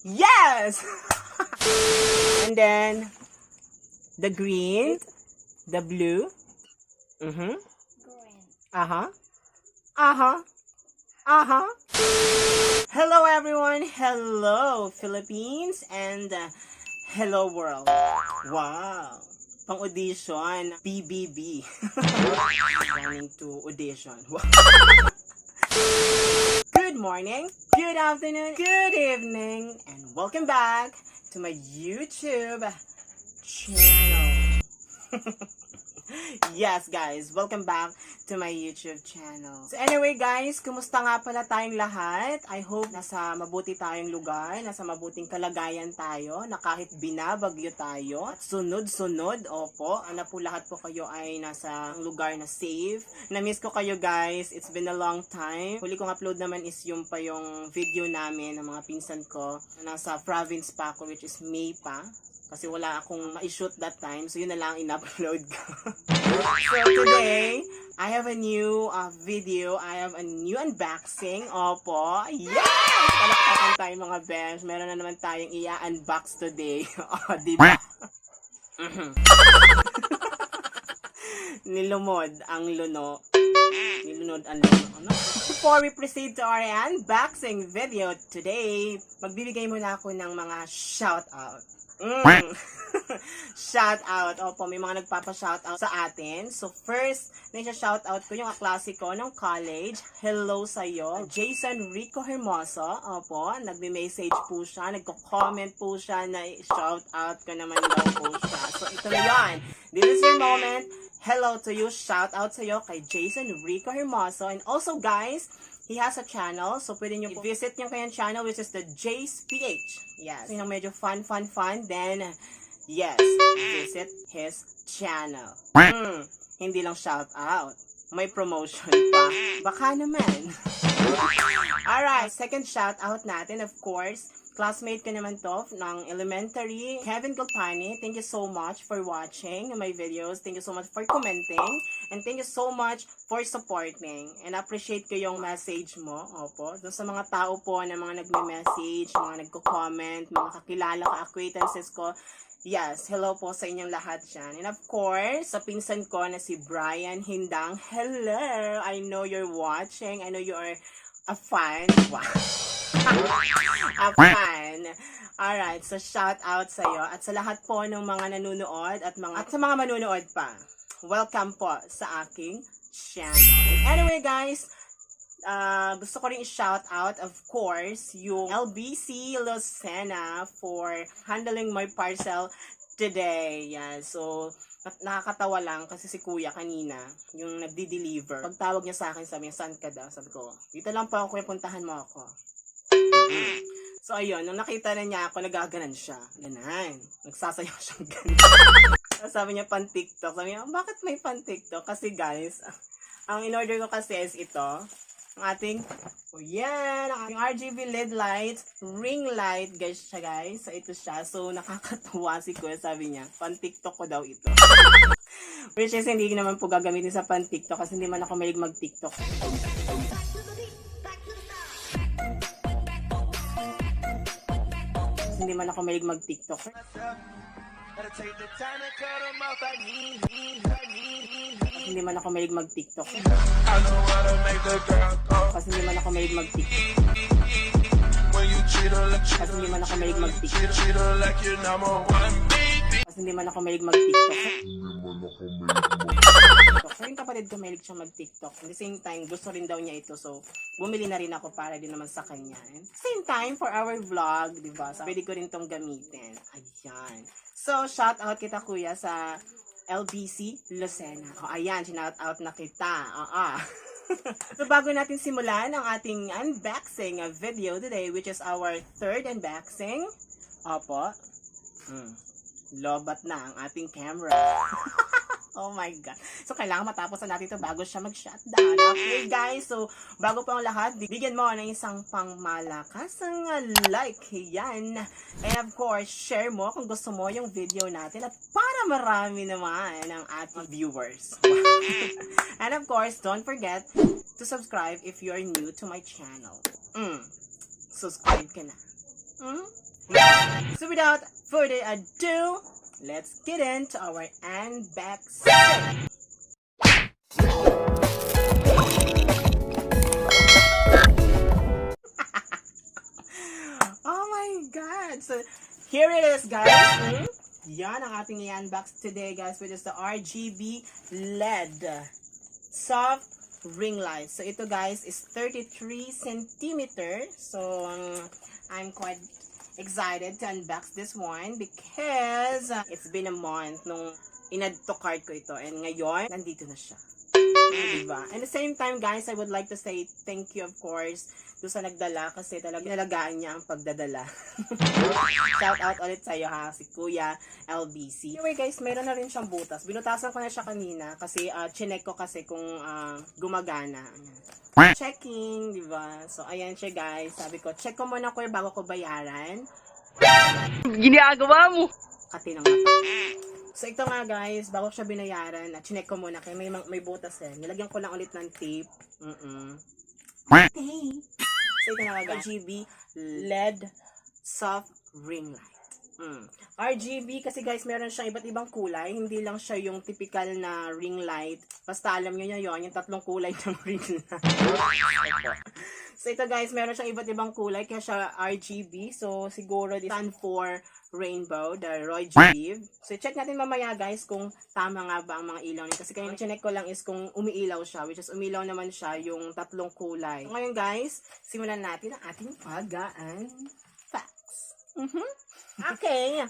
Yes! And then, the green, the blue. Green. Uh-huh. Uh-huh. Uh-huh. Hello everyone. Hello Philippines. And hello world. Wow. Pang-audition. BBB. Planning to audition. Good morning, good afternoon, good evening, and welcome back to my YouTube channel. Yes guys, welcome back to my YouTube channel. So anyway guys, kumusta nga pala tayong lahat? I hope nasa mabuti tayong lugar, nasa mabuting kalagayan tayo, na kahit binabagyo tayo, at sunod-sunod, opo, na po lahat po kayo ay nasa lugar na safe. Na-miss ko kayo guys, it's been a long time. Huli kong upload naman is yung pa yung video namin ng mga pinsan ko. Nasa province pa ako, which is May pa. Kasi wala akong ma-shoot that time. So, yun na lang in-upload ko. So, today, I have a new video. I have a new unboxing. Opo. Yes! Palakpakan tayo mga besh. Meron na naman tayong i-unbox today. O, diba? Nilumod ang luno. Nilunod ang luno. Ano? Before we proceed to our unboxing video today, magbibigay muna ako ng mga shout-out. Shout out. Opo, may mga nagpapa-shout out sa atin. So first, na-shout out ko yung kaklase ko ng college. Hello sa'yo, Jason Recohermoso. Opo, nagme-message po siya, nagko-comment po siya na shout out ko naman daw po siya. So ito na yun. This is your moment. Hello to you. Shout out sa'yo kay Jason Recohermoso. And also guys, he has a channel, so pwede nyo visit yung kanyang channel, which is the J's PH. Yes. Yung medyo fun, then, yes, visit his channel. Hindi lang shout out. May promotion pa. Baka naman. Alright, second shout out natin, of course, classmate ko naman to ng elementary, Kevin Galpani. Thank you so much for watching my videos. Thank you so much for commenting. And thank you so much for supporting. And appreciate ko yung message mo. Opo. Doon sa mga tao po na mga nagme-message, mga nagko-comment, mga kakilala ka, acquaintances ko. Yes, hello po sa inyong lahat dyan. And of course, sa pinsan ko na si Brian Hindang. Hello! I know you're watching. I know you are a fan. Wow. A fan. Alright, so shout out sa'yo at sa lahat po ng mga nanonood at sa mga manunood pa. Welcome po sa aking channel. And anyway guys, gusto ko rin i-shout out of course yung LBC Lucena for handling my parcel today. Yeah, so nakakatawa lang kasi si kuya kanina yung nagdi-deliver. Pagtawag niya sa akin, sabi niya, saan ka daw? Sabi ko, dito lang po ako, puntahan mo ako. So ayun, nung nakita na niya ako, nagaganan siya. Ganan. Nagsasayaw siyang ganan. Sabi niya pan TikTok. Sabi niya, bakit may pan TikTok? Kasi guys, ang in-order ko kasi is ito. Ang ating, yan, ang ating RGB LED light, ring light, guys, siya guys. So ito siya. So nakakatuwa si kuya, sabi niya, pan TikTok ko daw ito. Which is hindi naman po gagamitin sa pan TikTok kasi hindi man ako mahilig mag TikTok. Hindi man ako mahilig mag TikTok. Hindi man ako mahilig mag TikTok. Kasi hindi man ako mahilig mag TikTok. Kasi hindi man ako mahilig mag TikTok. Kasi hindi man ako mahilig mag TikTok. So yung kapatid ko mahilig siya mag TikTok. At the same time, gusto rin daw niya ito. So bumili na rin ako para din naman sa kanya. And same time for our vlog, diba? So pwede ko rin tong gamitin. Ayan. So shout out kita kuya sa LBC Lucena. O ayan, shout out na kita. So bago natin simulan ang ating unboxing video today, which is our third unboxing. Opo. Lobat na ang ating camera. Oh my God. So, kailangan matapos na natin ito bago siya mag-shutdown. Okay, guys. So, bago pa ang lahat, bigyan mo ng isang pangmalakasang like. Yan. And of course, share mo kung gusto mo yung video natin at para marami naman ang ating viewers. And of course, don't forget to subscribe if you're new to my channel. Subscribe ka na. So without further ado, let's get into our unboxing. Oh my god! So here it is, guys. Yan ang ating i-unbox today, guys, which is the RGB LED soft ring light. So ito, guys, is 33 cm. So I'm quite excited to unbox this one because it's been a month nung in-add to cart ko ito, and ngayon nandito na siya. Diba? And at the same time, guys, I would like to say thank you, of course, doon sa nagdala kasi talagang nalagaan niya ang pagdadala. Shout out ulit sa'yo, ha, si Kuya LBC. Anyway, guys, meron na rin siyang butas. Binutasan ko na siya kanina kasi chinek ko kasi kung gumagana. Checking, diba? So, ayan siya, guys. Sabi ko, check ko muna ko bago ko bayaran. Ginagawa mo! Kati ng mata. So, ito nga, guys, bago siya binayaran, chinek ko muna kaya may butas eh. Nilagyan ko lang ulit ng tape. Hey! So, ito na nga, RGB LED soft ring light. RGB kasi, guys, meron siyang iba't ibang kulay. Hindi lang siya yung typical na ring light. Basta alam nyo yun, yung tatlong kulay ng ring light. So, ito, guys, meron siyang iba't ibang kulay kaya siya RGB. So, siguro stand for rainbow, the Roy G. So, check natin mamaya, guys, kung tama nga ba ang mga ilaw nito. Kasi kaya check ko lang is kung umiilaw siya, which is umilaw naman siya yung tatlong kulay. So, ngayon, guys, simulan natin ang ating pag-unbox. Okay.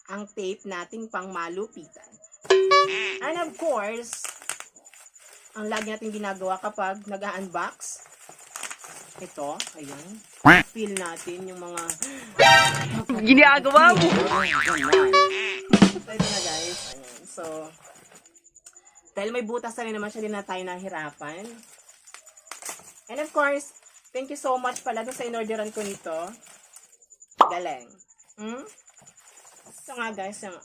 Ang tape nating pang malupitan. And of course, ang lagi natin ginagawa kapag nag-unbox, ito, ayan. Feel natin yung mga Ginagawa mo! So, ito na, guys. Ayan. So, dahil may butas na rin naman siya, din na tayo nahirapan. And of course, thank you so much pala dun sa inorderan ko nito. Galing. So nga, guys, yung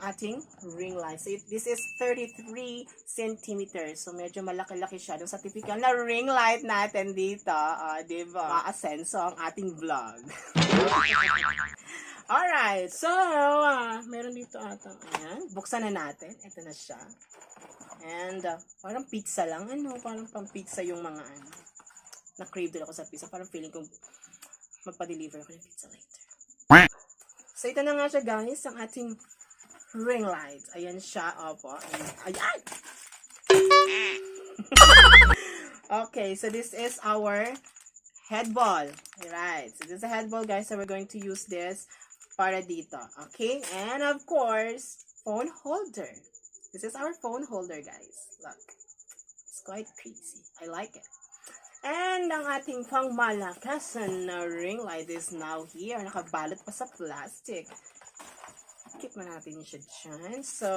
ating ring light. So, this is 33 cm. So, medyo malaki-laki siya dun sa typical na ring light natin dito. Diba? Maasenso ang ating vlog. Alright. So, meron dito atang, ayan. Buksan na natin. Ito na siya. And, parang pizza lang. Parang pang pizza yung mga, na-crave din ako sa pizza. Parang feeling ko magpa-deliver ako ng pizza later. So, ito na nga siya, guys. Ang ating ring light. Ayan siya. Opo. Ayan! Okay, so this is our head ball. Right. So this is a head ball, guys. So we're going to use this para dito. Okay? And of course, phone holder. This is our phone holder, guys. Look. It's quite crazy. I like it. And ang ating pangmalakasan na ring light is now here. Nakabalot pa sa plastic. Keep mo natin siya dyan. So,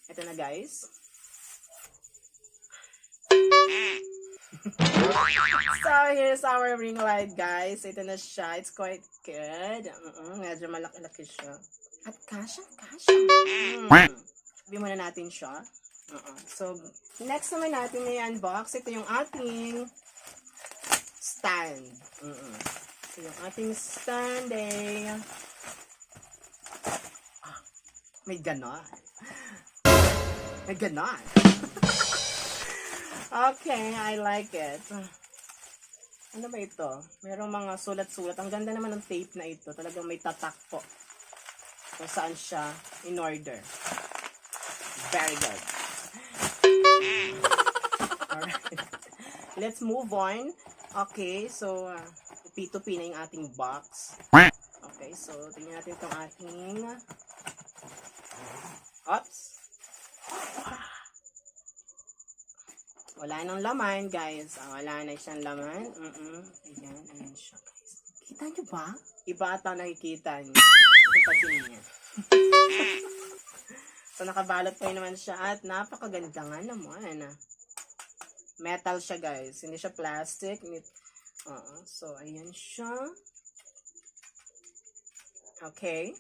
ito na, guys. So, here's our ring light, guys. Ito na siya. It's quite good. Medyo malaki-laki siya. At kasha. Sabi muna natin siya. So, next naman natin na i-unbox. Ito yung ating stand. So, yung ating stand ay may ganon. May ganon. Okay, I like it. Ano ba ito? Merong mga sulat-sulat. Ang ganda naman ng tape na ito. Talagang may tatak po. Kung saan siya in order. Very good. Alright. Let's move on. Okay, so tupi-tupi na yung ating box. Okay, so tingnan natin itong ating oops. Wala nang laman, guys. Wala na siyang laman. Ayan siya, guys. Kita nyo ba? Iba ata nakikita nyo. Yung patingin niya. So, nakabalot pa naman siya at napakaganda nga naman. Metal siya, guys. Hindi siya plastic. So, ayan siya. Okay.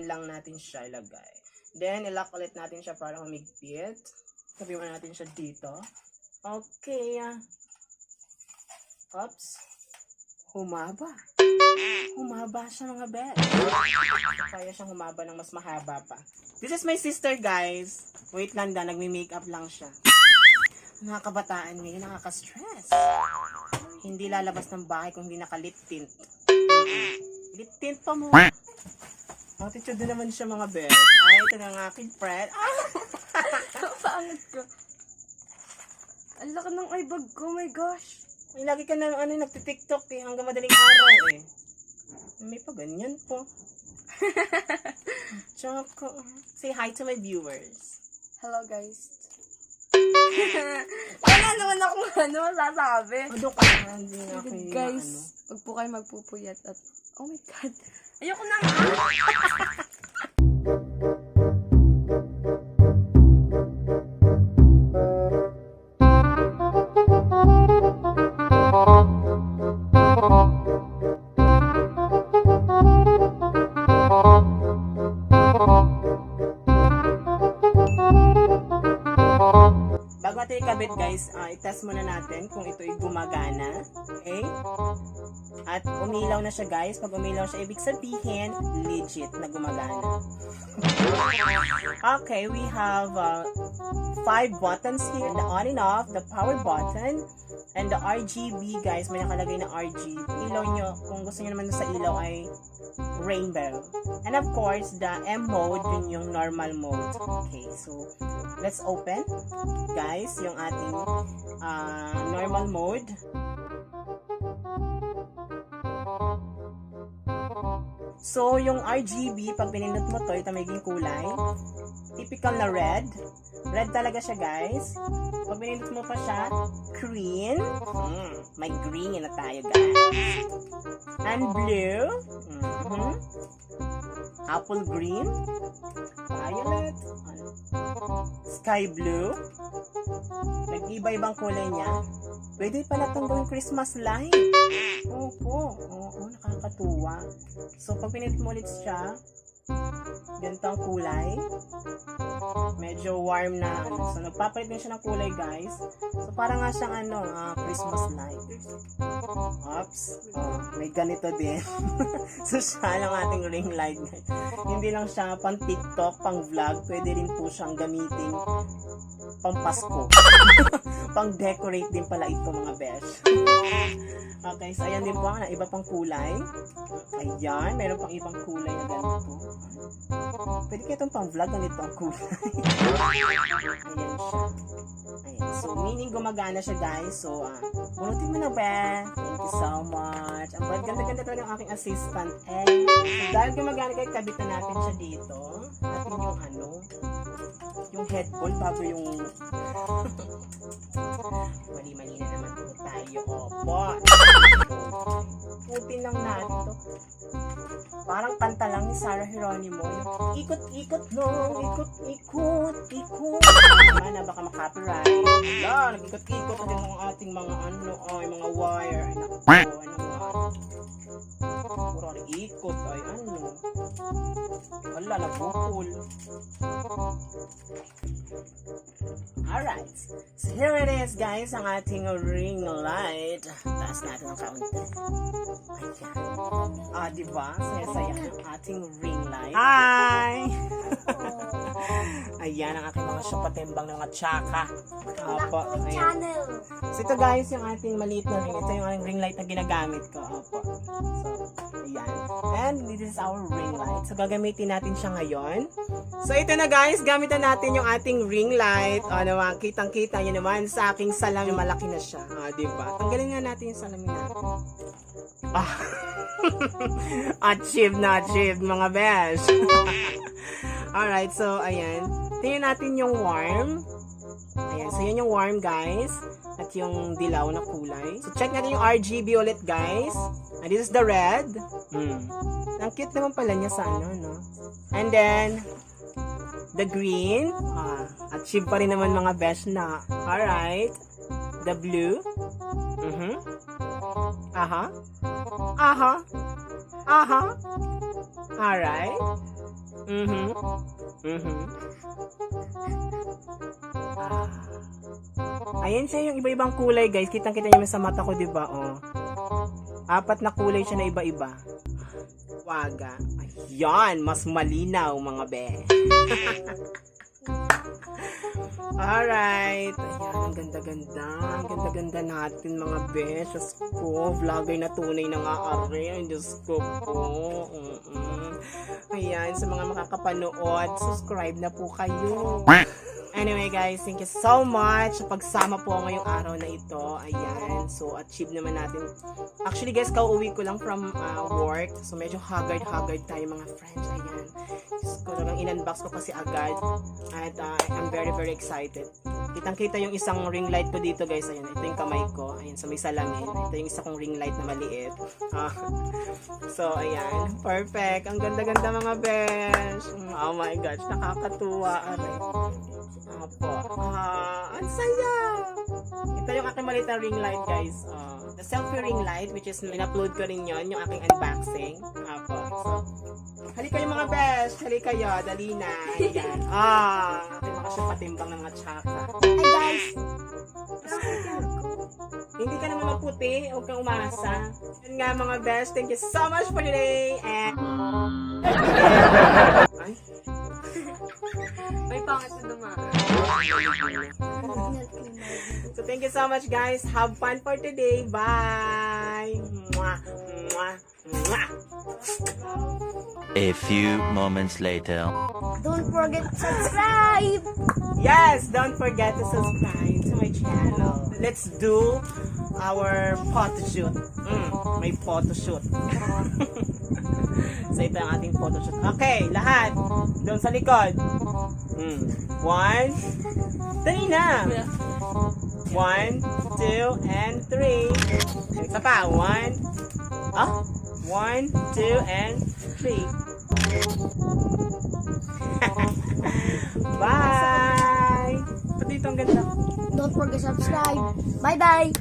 lang natin siya ilagay. Then, ilock ulit natin siya para humigpit. Sabihin natin siya dito. Okay. Oops. Humaba. Humaba siya mga bet. Kaya siyang humaba ng mas mahaba pa. This is my sister, guys. Wait lang da, nagme-makeup lang siya. Mga kabataan ngayon, nakaka-stress. Hindi lalabas ng bahay kung hindi naka-lip tint. Lip tint pa mo. Attitude din naman siya mga bet. Ay, ito na ang aking friend. Paangat ko. Ang laki ng eye bag ko, my gosh. Ay, lagi ka na nagtitiktok eh, hanggang madaling araw eh. May pa ganyan po. Choco. Say hi to my viewers. Hello, guys. Wala naman akong masasabi. Ado ka na, hindi na ako yung Guys, wag po kayo magpupuyat at, oh my God. Ayoko na nga. Bago natin ikabit guys, i-test muna natin kung ito ay gumagana. Okay? At umilaw na siya guys. Pag umilaw siya, ibig sabihin, legit na gumagana. Okay, we have 5 buttons here. The on and off, the power button, and the RGB guys. May nakalagay na RGB. Ilaw nyo, kung gusto nyo naman sa ilaw ay rainbow. And of course, the M mode, yun yung normal mode. Okay, so let's open guys yung ating normal mode. So yung RGB, pag pinindot mo to, ito magiging kulay. Typical na red. Red talaga siya guys. Pag pinindot mo pa siya, green. May green na tayo guys. And blue. Apple green. Violet. Sky blue. Nag-iba-ibang kulay niya. Pwede pala itong gawing Christmas light. Opo. Oo, nakakatuwa. So, pag pinindot mo ulit siya, ganito ang kulay. Medyo warm na. So, nagpapalit din siya ng kulay, guys. So, parang nga siyang Christmas light. Oops. May ganito din. So, siya lang ating ring light. Hindi lang siya pang TikTok, pang vlog. Pwede rin po siyang gamitin pang Pasko. Pang decorate din pala ito, mga besh. Okay, so ayan din po ang iba pang kulay. Ayan, meron pang ibang kulay na ganito. Pwede kaya itong pang vlog, ganito ang kulay. Ayan siya. Ayan, so meaning gumagana siya guys. So, bunutin mo na ba? Thank you so much. Ang ganda-ganda talaga ng aking assistant. So, dahil gumagana kayo, kabitan natin siya dito. Natin yung yung headball bago yung mali-mali na naman po tayo. Opo. Putin lang natin to. Parang kanta lang ni Sarah Geronimo. Ikot-ikot long, ikot-ikot. Na baka makapiright. Wala, nag-ikot-ikot din ang ating mga mga wire. Ay naku, puro ikot. Ay wala, nagbukol. Alright. So here it is guys, ang ating ring light. Taas natin ang kaunti. Ayan. Diba? Saya-saya ang ating ring light. Hi! Ayan ang aking mga syupatimbang ng mga tsaka. Opo. Ayan. So ito guys, yung ating maliit na ring. Ito yung ating ring light na ginagamit ko. Opo. So, ayan. And this is our ring light. So gagamitin natin siya ngayon. So ito na guys, gamitan natin yung ating ring light. Naman, kitang-kita nyo naman sa aking salamin. Malaki na siya. Diba? Tanggalin nga natin yung salamin natin. Achieved na achieved mga besh. Alright, so ayan. Tingnan natin yung warm. Ayan, so yun yung warm guys. At yung dilaw na kulay. So check natin yung RGB ulit guys. And this is the red. Ang cute naman pala niya sa no? And then the green. Achieve pa rin naman mga besh na. Alright. The blue. Alright. Ayan siya yung iba-ibang kulay, guys. Kitang-kita niyo sa mata ko, di ba? Oh. 4 na kulay siya na iba-iba. Waga. Ayan, mas malinaw, mga be. Alright. Ayan, ang ganda-ganda. Ang ganda-ganda natin, mga be. Diyos ko, vlogger na tunay na nga ari. Diyos ko po. Ayan, sa mga makakapanood, subscribe na po kayo. Anyway guys, thank you so much sa pagsama po ngayong araw na ito. Ayan, so achieve naman natin. Actually guys, kauuwi ko lang from work. So medyo haggard tayo mga friends. Ayan, just ko lang in-unbox ko kasi agad. At I'm very excited. Kitang-kita yung isang ring light ko dito guys. Ayan, ito yung kamay ko. Ayan, so may salamin. Ito yung isa kong ring light na maliit. So ayan, perfect. Ang ganda-ganda mga besh. Oh my gosh, nakakatuwa. Aray. Apo. Ang saya! Ito yung aking maliit na ring light, guys. The selfie ring light, which is in-upload ko rin yun, yung aking unboxing. Apo. So, halika yung mga best. Halika kayo. Dali na. Ayan. Ating mga siya patimbang ng mga tsaka. Hi guys! Hindi ka naman maputi. Huwag kang umasa. Yun nga mga best. Thank you so much for today. And... Ay? May pangit na naman. So thank you so much guys. Have fun for today. Bye. Mwah, mwah, mwah. A few moments later. Don't forget to subscribe! Yes, don't forget to subscribe to my channel. Let's do our photo shoot. May photo shoot. So ito ang ating photo shoot. Okay, lahat. Doon sa likod. 1. Dali na. 1, 2, and 3. Isa pa. 1, 2, and 3. Bye! Pati ito ang ganda. Don't forget to subscribe. Bye bye!